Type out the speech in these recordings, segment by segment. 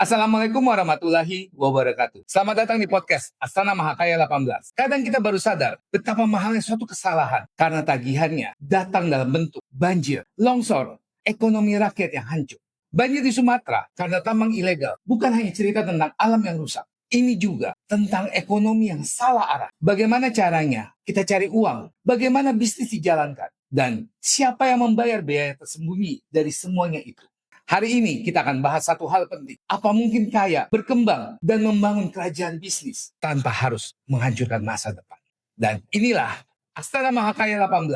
Assalamualaikum warahmatullahi wabarakatuh. Selamat datang di podcast Astana Mahakaya 18. Kadang kita baru sadar betapa mahalnya suatu kesalahan karena tagihannya datang dalam bentuk banjir, longsor, ekonomi rakyat yang hancur. Banjir di Sumatera karena tambang ilegal bukan hanya cerita tentang alam yang rusak. Ini juga tentang ekonomi yang salah arah. Bagaimana caranya kita cari uang, bagaimana bisnis dijalankan, dan siapa yang membayar biaya tersembunyi dari semuanya itu. Hari ini kita akan bahas satu hal penting. Apa mungkin kaya, berkembang, dan membangun kerajaan bisnis tanpa harus menghancurkan masa depan? Dan inilah Astana Mahakaya 18.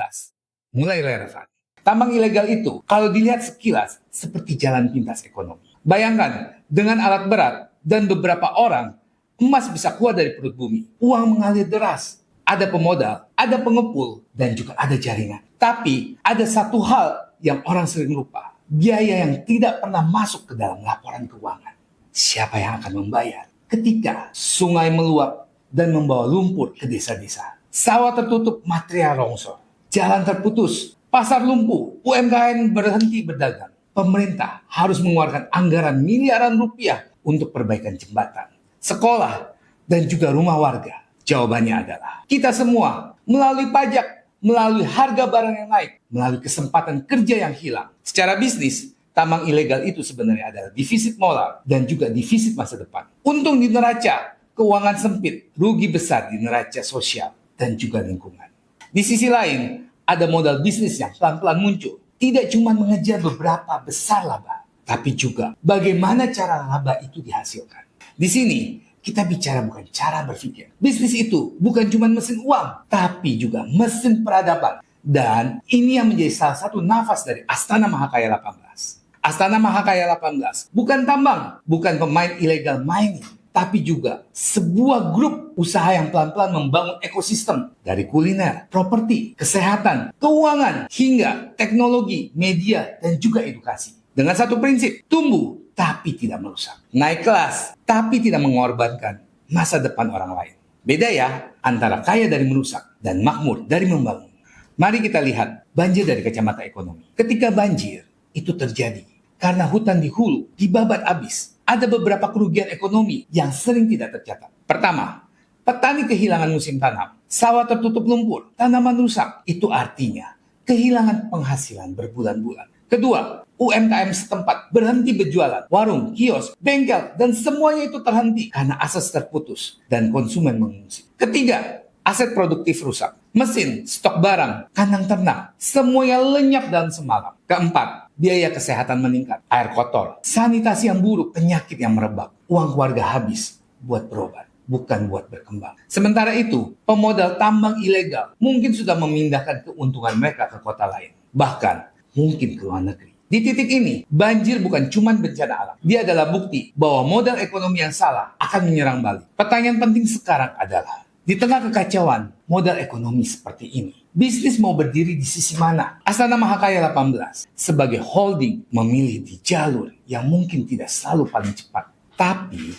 Mulai relevan. Tambang ilegal itu, kalau dilihat sekilas, seperti jalan pintas ekonomi. Bayangkan, dengan alat berat dan beberapa orang, emas bisa keluar dari perut bumi. Uang mengalir deras. Ada pemodal, ada pengepul, dan juga ada jaringan. Tapi, ada satu hal yang orang sering lupa. Biaya yang tidak pernah masuk ke dalam laporan keuangan. Siapa yang akan membayar? Ketika sungai meluap dan membawa lumpur ke desa-desa. Sawah tertutup material longsor. Jalan terputus, pasar lumpuh, UMKM berhenti berdagang. Pemerintah harus mengeluarkan anggaran miliaran rupiah untuk perbaikan jembatan, sekolah, dan juga rumah warga. Jawabannya adalah kita semua melalui pajak, melalui harga barang yang naik, melalui kesempatan kerja yang hilang. Secara bisnis, tambang ilegal itu sebenarnya adalah defisit moral dan juga defisit masa depan. Untung di neraca keuangan sempit, rugi besar di neraca sosial dan juga lingkungan. Di sisi lain, ada modal bisnis yang pelan-pelan muncul. Tidak cuma mengejar beberapa besar laba, tapi juga bagaimana cara laba itu dihasilkan. Di sini, kita bicara bukan cara berpikir. Bisnis itu bukan cuma mesin uang, tapi juga mesin peradaban. Dan ini yang menjadi salah satu nafas dari Astana Mahakaya 18. Astana Mahakaya 18 bukan tambang, bukan pemain ilegal mining, tapi juga sebuah grup usaha yang pelan-pelan membangun ekosistem dari kuliner, properti, kesehatan, keuangan, hingga teknologi, media, dan juga edukasi. Dengan satu prinsip, tumbuh tapi tidak merusak. Naik kelas, tapi tidak mengorbankan masa depan orang lain. Beda ya antara kaya dari merusak dan makmur dari membangun. Mari kita lihat banjir dari kacamata ekonomi. Ketika banjir itu terjadi karena hutan di hulu dibabat habis. Ada beberapa kerugian ekonomi yang sering tidak tercatat. Pertama, petani kehilangan musim tanam. Sawah tertutup lumpur, tanaman rusak. Itu artinya kehilangan penghasilan berbulan-bulan. Kedua, UMKM setempat berhenti berjualan. Warung, kios, bengkel, dan semuanya itu terhenti karena akses terputus dan konsumen mengungsi. Ketiga, aset produktif rusak. Mesin, stok barang, kandang ternak, semuanya lenyap dalam semalam. Keempat, biaya kesehatan meningkat. Air kotor, sanitasi yang buruk, penyakit yang merebak. Uang keluarga habis buat berobat, bukan buat berkembang. Sementara itu, pemodal tambang ilegal mungkin sudah memindahkan keuntungan mereka ke kota lain. Bahkan mungkin ke luar negeri. Di titik ini, banjir bukan cuma bencana alam. Dia adalah bukti bahwa modal ekonomi yang salah akan menyerang balik. Pertanyaan penting sekarang adalah, di tengah kekacauan modal ekonomi seperti ini, bisnis mau berdiri di sisi mana? Astana Mahakaya 18 sebagai holding memilih di jalur yang mungkin tidak selalu paling cepat, tapi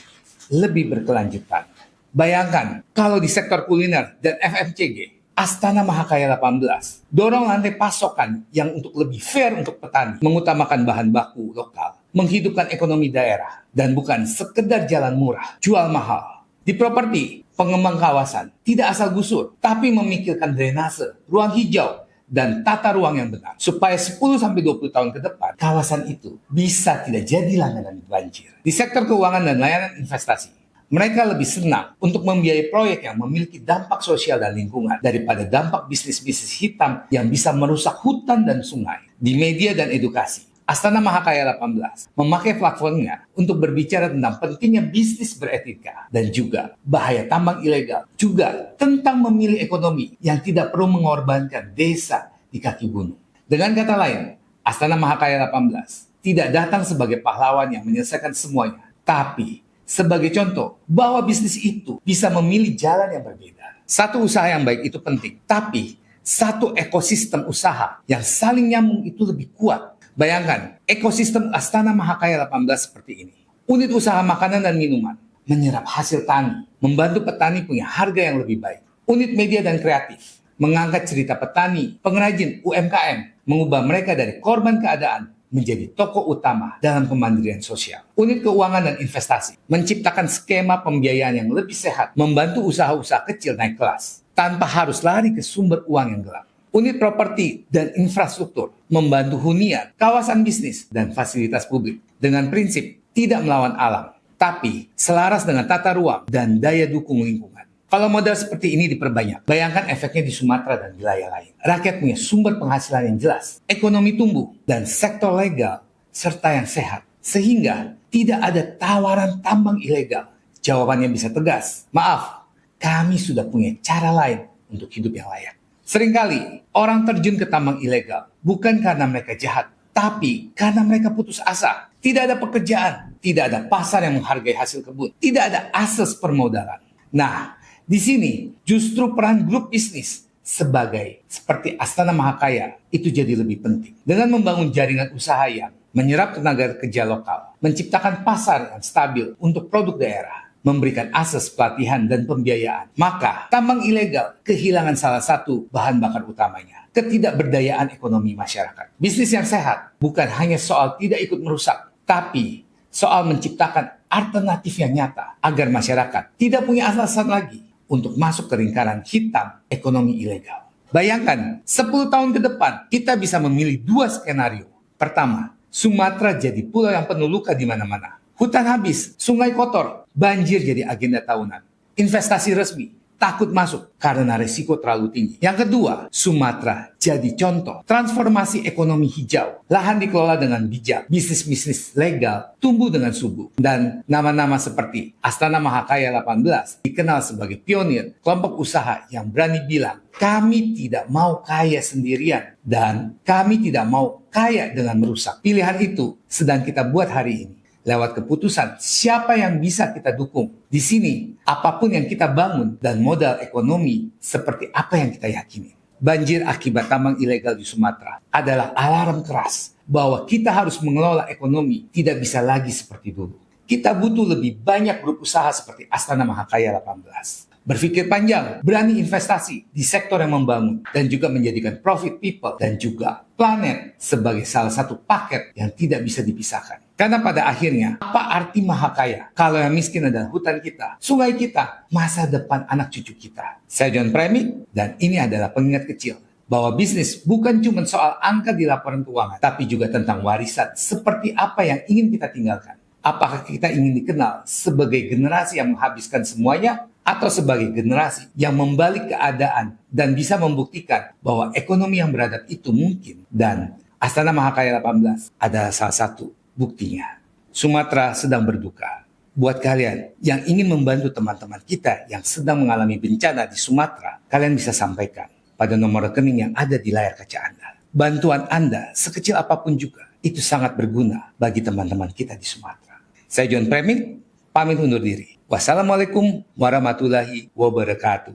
lebih berkelanjutan. Bayangkan kalau di sektor kuliner dan FMCG, Astana Mahakaya 18 dorong rantai pasokan yang untuk lebih fair untuk petani, mengutamakan bahan baku lokal, menghidupkan ekonomi daerah, dan bukan sekedar jalan murah, jual mahal. Di properti, pengembang kawasan tidak asal gusur, tapi memikirkan drainase, ruang hijau, dan tata ruang yang benar. Supaya 10-20 tahun ke depan, kawasan itu bisa tidak jadi langganan banjir. Di sektor keuangan dan layanan investasi, mereka lebih senang untuk membiayai proyek yang memiliki dampak sosial dan lingkungan daripada dampak bisnis-bisnis hitam yang bisa merusak hutan dan sungai. Di media dan edukasi, Astana Mahakaya 18 memakai platformnya untuk berbicara tentang pentingnya bisnis beretika dan juga bahaya tambang ilegal. Juga tentang memilih ekonomi yang tidak perlu mengorbankan desa di kaki gunung. Dengan kata lain, Astana Mahakaya 18 tidak datang sebagai pahlawan yang menyelesaikan semuanya, tapi sebagai contoh bahwa bisnis itu bisa memilih jalan yang berbeda. Satu usaha yang baik itu penting, tapi satu ekosistem usaha yang saling nyambung itu lebih kuat. Bayangkan, ekosistem Astana Mahakaya 18 seperti ini. Unit usaha makanan dan minuman, menyerap hasil tani, membantu petani punya harga yang lebih baik. Unit media dan kreatif, mengangkat cerita petani, pengrajin, UMKM, mengubah mereka dari korban keadaan menjadi tokoh utama dalam kemandirian sosial. Unit keuangan dan investasi menciptakan skema pembiayaan yang lebih sehat, membantu usaha-usaha kecil naik kelas tanpa harus lari ke sumber uang yang gelap. Unit properti dan infrastruktur membantu hunian, kawasan bisnis, dan fasilitas publik dengan prinsip tidak melawan alam, tapi selaras dengan tata ruang dan daya dukung lingkungan. Kalau modal seperti ini diperbanyak, bayangkan efeknya di Sumatera dan wilayah lain. Rakyat punya sumber penghasilan yang jelas, ekonomi tumbuh, dan sektor legal serta yang sehat. Sehingga tidak ada tawaran tambang ilegal. Jawabannya bisa tegas, maaf, kami sudah punya cara lain untuk hidup yang layak. Seringkali orang terjun ke tambang ilegal bukan karena mereka jahat, tapi karena mereka putus asa. Tidak ada pekerjaan, tidak ada pasar yang menghargai hasil kebun, tidak ada akses permodalan. Nah, di sini justru peran grup bisnis seperti Astana Mahakaya itu jadi lebih penting. Dengan membangun jaringan usaha yang menyerap tenaga kerja lokal, menciptakan pasar yang stabil untuk produk daerah, memberikan akses pelatihan dan pembiayaan, maka tambang ilegal kehilangan salah satu bahan bakar utamanya, ketidakberdayaan ekonomi masyarakat. Bisnis yang sehat bukan hanya soal tidak ikut merusak, tapi soal menciptakan alternatif yang nyata agar masyarakat tidak punya alasan lagi untuk masuk ke lingkaran hitam ekonomi ilegal. Bayangkan, 10 tahun ke depan kita bisa memilih 2 skenario. Pertama, Sumatera jadi pulau yang penuh luka di mana-mana. Hutan habis, sungai kotor, banjir jadi agenda tahunan. Investasi resmi takut masuk karena risiko terlalu tinggi. Yang kedua, Sumatera jadi contoh transformasi ekonomi hijau. Lahan dikelola dengan bijak, bisnis-bisnis legal tumbuh dengan subur. Dan nama-nama seperti Astana Mahakaya 18 dikenal sebagai pionir kelompok usaha yang berani bilang, kami tidak mau kaya sendirian dan kami tidak mau kaya dengan merusak. Pilihan itu sedang kita buat hari ini. Lewat keputusan siapa yang bisa kita dukung. Di sini, apapun yang kita bangun dan modal ekonomi seperti apa yang kita yakini. Banjir akibat tambang ilegal di Sumatera adalah alarm keras bahwa kita harus mengelola ekonomi tidak bisa lagi seperti dulu. Kita butuh lebih banyak grup usaha seperti Astana Mahakaya 18. Berpikir panjang, berani investasi di sektor yang membangun, dan juga menjadikan profit people dan juga planet sebagai salah satu paket yang tidak bisa dipisahkan. Karena pada akhirnya, apa arti Mahakaya kalau yang miskin adalah hutan kita, sungai kita, masa depan anak cucu kita? Saya John Premik, dan ini adalah pengingat kecil bahwa bisnis bukan cuma soal angka di laporan keuangan, tapi juga tentang warisan seperti apa yang ingin kita tinggalkan. Apakah kita ingin dikenal sebagai generasi yang menghabiskan semuanya, atau sebagai generasi yang membalik keadaan dan bisa membuktikan bahwa ekonomi yang beradab itu mungkin. Dan Astana Mahakaya 18 adalah salah satu buktinya. Sumatera sedang berduka. Buat kalian yang ingin membantu teman-teman kita yang sedang mengalami bencana di Sumatera, kalian bisa sampaikan pada nomor rekening yang ada di layar kaca Anda. Bantuan Anda, sekecil apapun juga, itu sangat berguna bagi teman-teman kita di Sumatera. Saya John Premik, pamit undur diri. Wassalamualaikum warahmatullahi wabarakatuh.